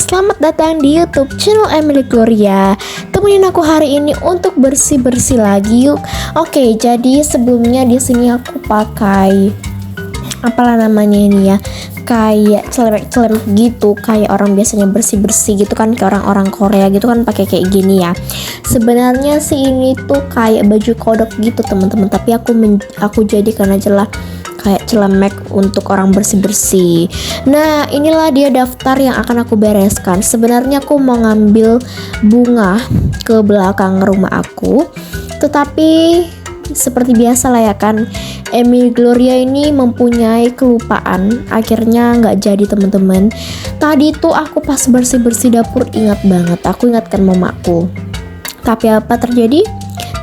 selamat datang di YouTube channel Emily Gloria. Temenin aku hari ini untuk bersih-bersih lagi yuk. Oke, jadi sebelumnya di sini aku pakai apalah namanya ini ya, kayak celemek gitu, kayak orang biasanya bersih-bersih gitu kan, kayak orang-orang Korea gitu kan pakai kayak gini ya. Sebenarnya sih ini tuh kayak baju kodok gitu teman-teman, tapi aku jadikan aja lah kayak celemek untuk orang bersih-bersih. Nah, inilah dia daftar yang akan aku bereskan. Sebenarnya aku mau ngambil bunga ke belakang rumah aku, tetapi seperti biasa lah ya kan, Emily Gloria ini mempunyai kelupaan. Akhirnya nggak jadi teman-teman. Tadi tuh aku pas bersih-bersih dapur ingat banget, aku ingatkan mamaku. Tapi apa terjadi?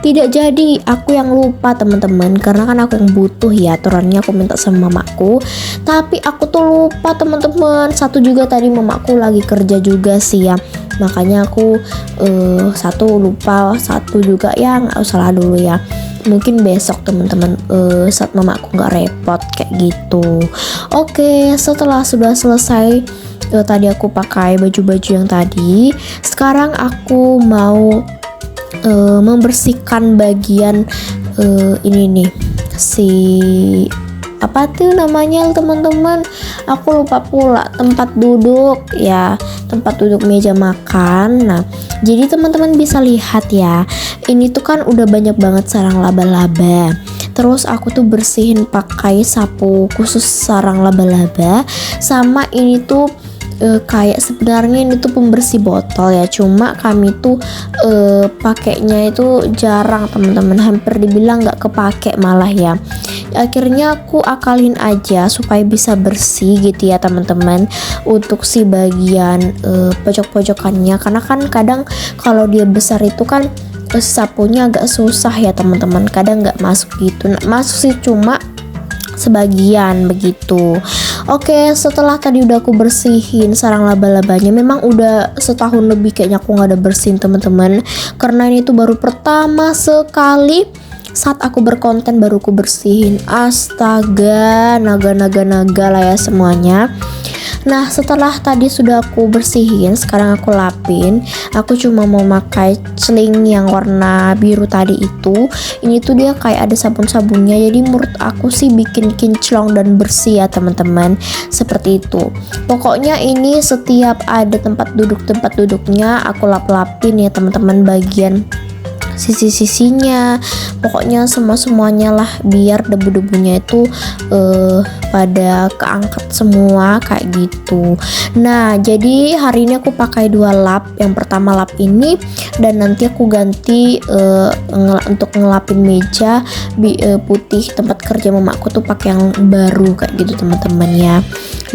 Tidak jadi, aku yang lupa teman-teman, karena kan aku yang butuh ya aturannya, aku minta sama mamaku. Tapi aku tuh lupa teman-teman. Satu juga tadi mamaku lagi kerja juga sih ya, makanya aku satu lupa, satu juga ya nggak usah lah dulu ya, mungkin besok teman-teman saat mamaku nggak repot kayak gitu. Oke, setelah sudah selesai tadi aku pakai baju-baju yang tadi, sekarang aku mau membersihkan bagian ini nih, si apa tuh namanya teman-teman, aku lupa pula, tempat duduk ya, tempat duduk meja makan. Nah, jadi teman-teman bisa lihat ya, ini tuh kan udah banyak banget sarang laba-laba. Terus aku tuh bersihin pakai sapu khusus sarang laba-laba. Sama ini tuh kayak sebenarnya ini tuh pembersih botol ya, cuma kami tuh pakainya itu jarang teman-teman, hampir dibilang nggak kepake malah ya. Akhirnya aku akalin aja supaya bisa bersih gitu ya teman-teman, untuk si bagian pojok-pojokannya, karena kan kadang kalau dia besar itu kan sapunya agak susah ya teman-teman, kadang nggak masuk gitu. Nah, masuk sih cuma sebagian begitu. Oke, setelah tadi udah aku bersihin sarang laba-labanya, memang udah setahun lebih kayaknya aku nggak ada bersihin teman-teman, karena ini tuh baru pertama sekali saat aku berkonten baru aku bersihin. Astaga, naga lah ya semuanya. Nah, setelah tadi sudah aku bersihin, sekarang aku lapin. Aku cuma mau pakai celing yang warna biru tadi itu. Ini tuh dia kayak ada sabun-sabunnya, jadi menurut aku sih bikin kinclong dan bersih ya teman-teman. Seperti itu. Pokoknya ini setiap ada tempat duduknya aku lap-lapin ya teman-teman, bagian sisi-sisinya, pokoknya semuanya lah, biar debu-debunya itu pada keangkat semua kayak gitu. Nah, jadi hari ini aku pakai 2 lap. Yang pertama lap ini, dan nanti aku ganti untuk ngelapin meja putih tempat kerja mamaku tuh pakai yang baru kayak gitu teman-teman ya.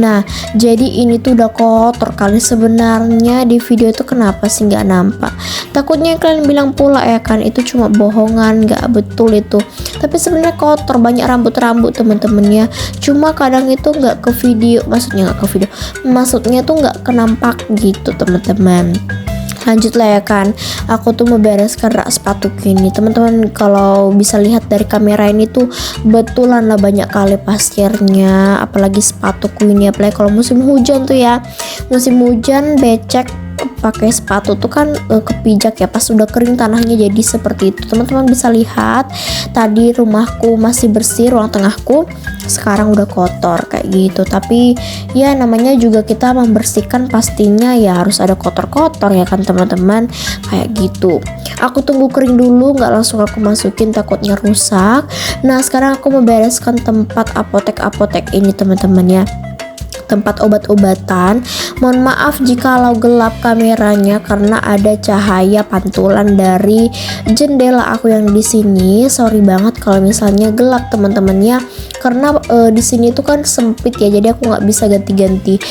Nah, jadi ini tuh udah kotor kali sebenarnya. Di video itu kenapa sih nggak nampak? Takutnya kalian bilang pula ya kan, itu cuma bohongan, nggak betul itu. Tapi sebenarnya kotor, banyak rambut-rambut teman-temannya. Cuma kadang itu nggak ke video, maksudnya tuh nggak kenampak gitu teman-teman. Lanjut lah ya kan, aku tuh mau bereskan rak sepatu ini teman-teman. Kalau bisa lihat dari kamera ini tuh betulan lah banyak kali pasirnya, apalagi sepatuku ini, apalagi kalau musim hujan tuh ya, musim hujan becek pakai sepatu tuh kan kepijak ya, pas udah kering tanahnya jadi seperti itu. Teman-teman bisa lihat tadi rumahku masih bersih, ruang tengahku sekarang udah kotor kayak gitu. Tapi ya namanya juga kita membersihkan, pastinya ya harus ada kotor-kotor ya kan teman-teman, kayak gitu. Aku tunggu kering dulu, nggak langsung aku masukin, takutnya rusak. Nah, sekarang aku mau bereskan tempat apotek ini teman-teman ya, tempat obat-obatan. Mohon maaf jikalau gelap kameranya karena ada cahaya pantulan dari jendela aku yang di sini. Sorry banget kalau misalnya gelap teman-teman ya, karena di sini tuh kan sempit ya, jadi aku nggak bisa ganti-ganti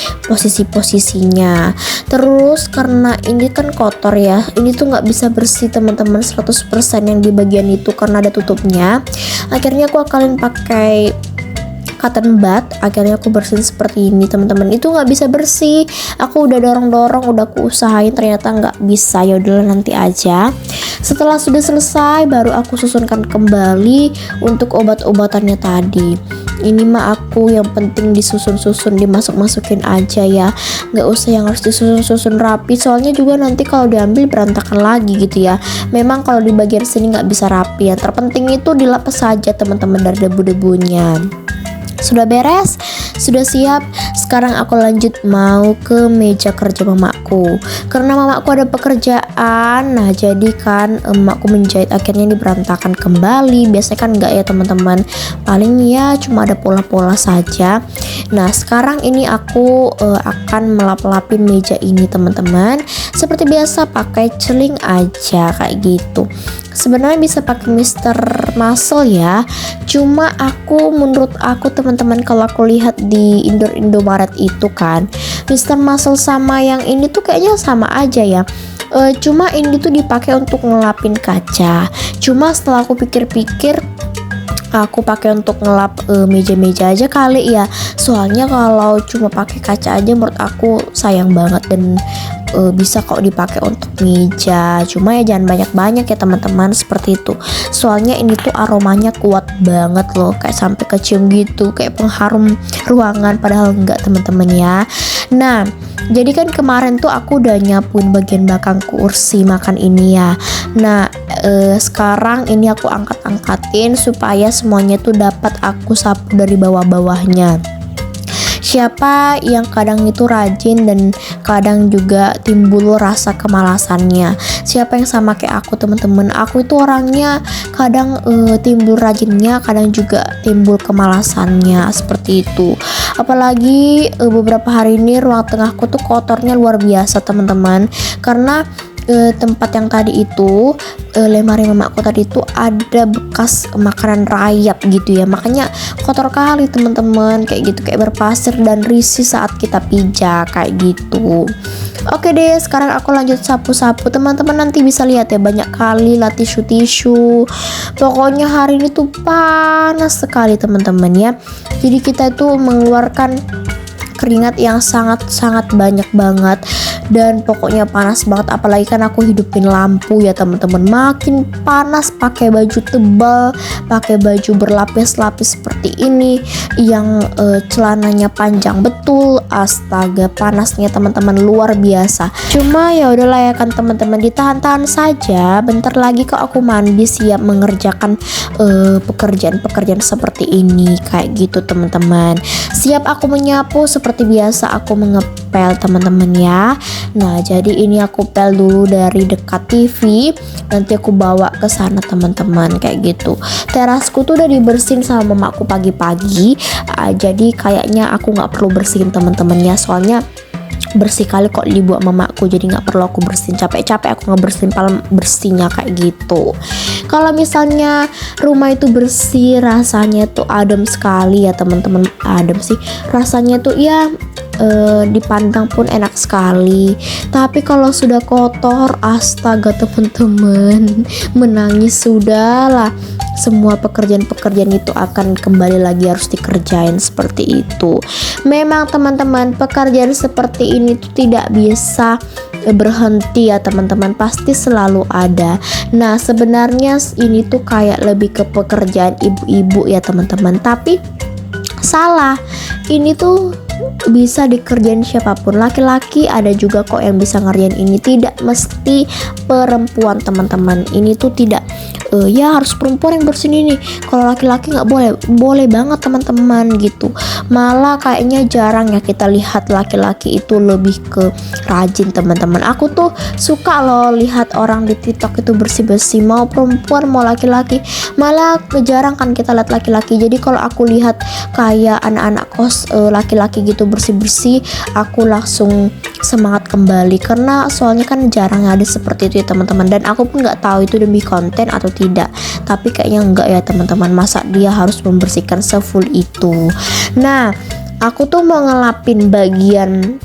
posisinya. Terus karena ini kan kotor ya, ini tuh nggak bisa bersih teman-teman 100% yang di bagian itu karena ada tutupnya. Akhirnya aku akalin pakai cotton bud. Akhirnya aku bersihin seperti ini teman-teman. Itu nggak bisa bersih, aku udah dorong, udah aku usahain, ternyata nggak bisa. Ya udahlah, nanti aja. Setelah sudah selesai baru aku susunkan kembali untuk obat-obatannya tadi. ini mah aku yang penting disusun-susun, dimasuk-masukin aja ya, nggak usah yang harus disusun-susun rapi, soalnya juga nanti kalau diambil berantakan lagi gitu ya. Memang kalau di bagian sini nggak bisa rapi, yang terpenting itu dilap saja teman-teman dari debu-debunya. Sudah beres, sudah siap. Sekarang aku lanjut mau ke meja kerja mamaku. Karena mamaku ada pekerjaan, nah jadi kan emakku menjahit akhirnya diberantakan kembali. Biasanya kan enggak ya teman-teman, paling ya cuma ada pola-pola saja. Nah sekarang ini aku akan melap-lapin meja ini teman-teman. Seperti biasa pakai celing aja kayak gitu. Sebenarnya bisa pakai Mister Muscle ya, cuma menurut aku teman-teman, kalau aku lihat di Indomaret itu kan Mister Muscle sama yang ini tuh kayaknya sama aja ya. Cuma ini tuh dipakai untuk ngelapin kaca. Cuma setelah aku pikir-pikir, aku pakai untuk ngelap meja-meja aja kali ya. Soalnya kalau cuma pakai kaca aja menurut aku sayang banget, dan bisa kok dipakai untuk meja. Cuma ya jangan banyak-banyak ya teman-teman, seperti itu. Soalnya ini tuh aromanya kuat banget loh, kayak sampai kecium gitu, kayak pengharum ruangan, padahal enggak teman-teman ya. Nah, jadi kan kemarin tuh aku udah nyapuin bagian belakang kursi makan ini ya. Nah, sekarang ini aku angkat-angkatin supaya semuanya tuh dapat aku sapu dari bawah-bawahnya. Siapa yang kadang itu rajin dan kadang juga timbul rasa kemalasannya? Siapa yang sama kayak aku teman-teman? Aku itu orangnya kadang timbul rajinnya, kadang juga timbul kemalasannya, seperti itu. Apalagi beberapa hari ini ruang tengahku tuh kotornya luar biasa teman-teman, karena tempat yang tadi itu, lemari mamaku tadi itu ada bekas makanan rayap gitu ya, makanya kotor kali teman-teman, kayak gitu, kayak berpasir dan risih saat kita pijak kayak gitu. Oke deh, sekarang aku lanjut sapu-sapu. Teman-teman nanti bisa lihat ya, banyak kali lah tisu-tisu. Pokoknya hari ini tuh panas sekali teman-teman ya. Jadi kita tuh mengeluarkan keringat yang sangat-sangat banyak banget, dan pokoknya panas banget. Apalagi kan aku hidupin lampu ya teman-teman, makin panas. Pakai baju tebal, pakai baju berlapis-lapis seperti ini, yang celananya panjang betul. Astaga, panasnya teman-teman luar biasa. Cuma ya udahlah ya kan teman-teman, ditahan-tahan saja. Bentar lagi kok aku mandi, siap mengerjakan pekerjaan-pekerjaan seperti ini kayak gitu teman-teman. Siap aku menyapu, seperti biasa aku mengepel teman-teman ya. Nah, jadi ini aku pel dulu dari dekat TV, nanti aku bawa ke sana teman-teman kayak gitu. Terasku tuh udah dibersihin sama mamaku pagi-pagi, jadi kayaknya aku nggak perlu bersihin teman-teman ya, soalnya bersih kali kok dibuat mamaku, jadi nggak perlu aku bersihin. Capek-capek aku ngebersihin, paling bersihnya kayak gitu. Kalau misalnya rumah itu bersih, rasanya tuh adem sekali ya teman-teman. Adem sih rasanya tuh ya, dipandang pun enak sekali. Tapi kalau sudah kotor, astaga teman-teman, menangis sudahlah. Semua pekerjaan-pekerjaan itu akan kembali lagi harus dikerjain, seperti itu. Memang teman-teman, pekerjaan seperti ini tuh tidak bisa berhenti ya teman-teman, pasti selalu ada. Nah, sebenarnya ini tuh kayak lebih ke pekerjaan ibu-ibu ya teman-teman, tapi salah. Ini tuh bisa dikerjain siapapun, laki-laki ada juga kok yang bisa ngerjain ini, tidak mesti perempuan teman-teman. Ini tuh tidak ya harus perempuan yang bersihin ini, kalau laki-laki nggak boleh. Boleh banget teman-teman gitu. Malah kayaknya jarang ya kita lihat laki-laki itu lebih ke rajin teman-teman. Aku tuh suka loh lihat orang di TikTok itu bersih-bersih, mau perempuan mau laki-laki. Malah jarang kan kita lihat laki-laki. Jadi kalau aku lihat kayak anak-anak kos laki-laki gitu bersih-bersih, aku langsung semangat kembali, karena soalnya kan jarang ada seperti itu ya teman-teman. Dan aku pun nggak tahu itu demi konten atau tidak, tapi kayaknya enggak ya teman-teman. Masa dia harus membersihkan sefull itu. Nah, aku tuh mau ngelapin bagian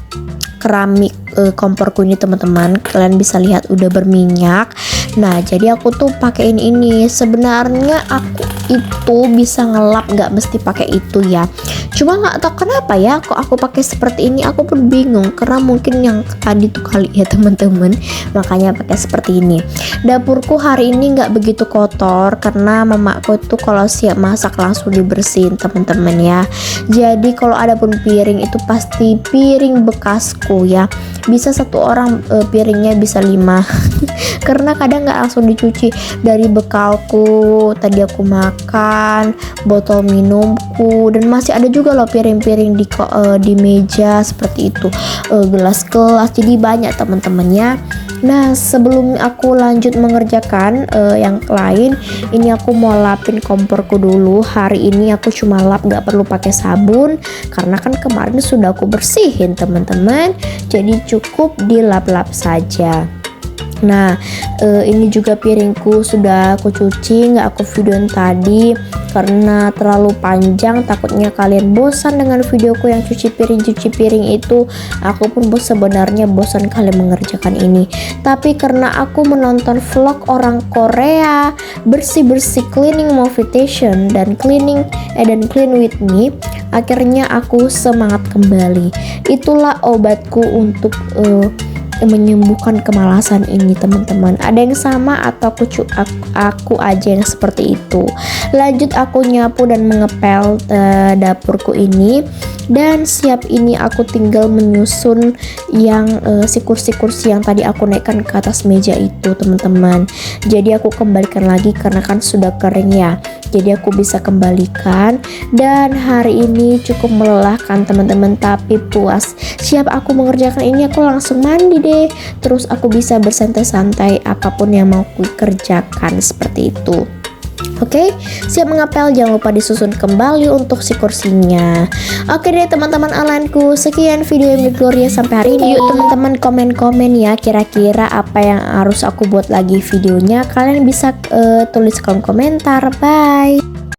keramik komporku ini teman-teman. Kalian bisa lihat udah berminyak. Nah, jadi aku tuh pakein ini. Sebenarnya aku itu bisa ngelap, nggak mesti pakai itu ya. Cuma nggak tahu kenapa ya kok aku pakai seperti ini, aku pun bingung karena mungkin yang tadi tuh kali ya teman-teman, makanya pakai seperti ini. Dapurku hari ini nggak begitu kotor karena mamaku tuh kalau siap masak langsung dibersihin teman-teman ya. Jadi kalau ada pun piring itu pasti piring bekasku ya, bisa satu orang piringnya bisa 5 karena kadang nggak langsung dicuci. Dari bekalku tadi aku makan, botol minumku, dan masih ada juga loh piring-piring di meja seperti itu, gelas-gelas, jadi banyak teman-temannya. Nah sebelum aku lanjut mengerjakan yang lain, ini aku mau lapin komporku dulu. Hari ini aku cuma lap, gak perlu pakai sabun karena kan kemarin sudah aku bersihin teman-teman, jadi cukup dilap-lap saja. Nah ini juga piringku sudah aku cuci, nggak aku videoin tadi karena terlalu panjang, takutnya kalian bosan dengan videoku yang cuci piring itu. Aku pun sebenarnya bosan kalian mengerjakan ini, tapi karena aku menonton vlog orang Korea bersih-bersih cleaning motivation dan clean with me, akhirnya aku semangat kembali. Itulah obatku untuk menyembuhkan kemalasan ini teman-teman. Ada yang sama atau aku aja yang seperti itu. Lanjut aku nyapu dan mengepel dapurku ini, dan siap ini aku tinggal menyusun yang si kursi-kursi yang tadi aku naikkan ke atas meja itu teman-teman. Jadi aku kembalikan lagi karena kan sudah kering ya, jadi aku bisa kembalikan. Dan hari ini cukup melelahkan teman-teman, tapi puas. Siap aku mengerjakan ini, aku langsung mandi deh, terus aku bisa bersantai-santai apapun yang mau aku kerjakan seperti itu. Oke, siap mengapel, jangan lupa disusun kembali untuk si kursinya. Oke deh teman-teman alanku, sekian video yang Gloria sampai hari ini. Yuk teman-teman komen-komen ya, kira-kira apa yang harus aku buat lagi videonya. Kalian bisa tulis kolom komentar. Bye.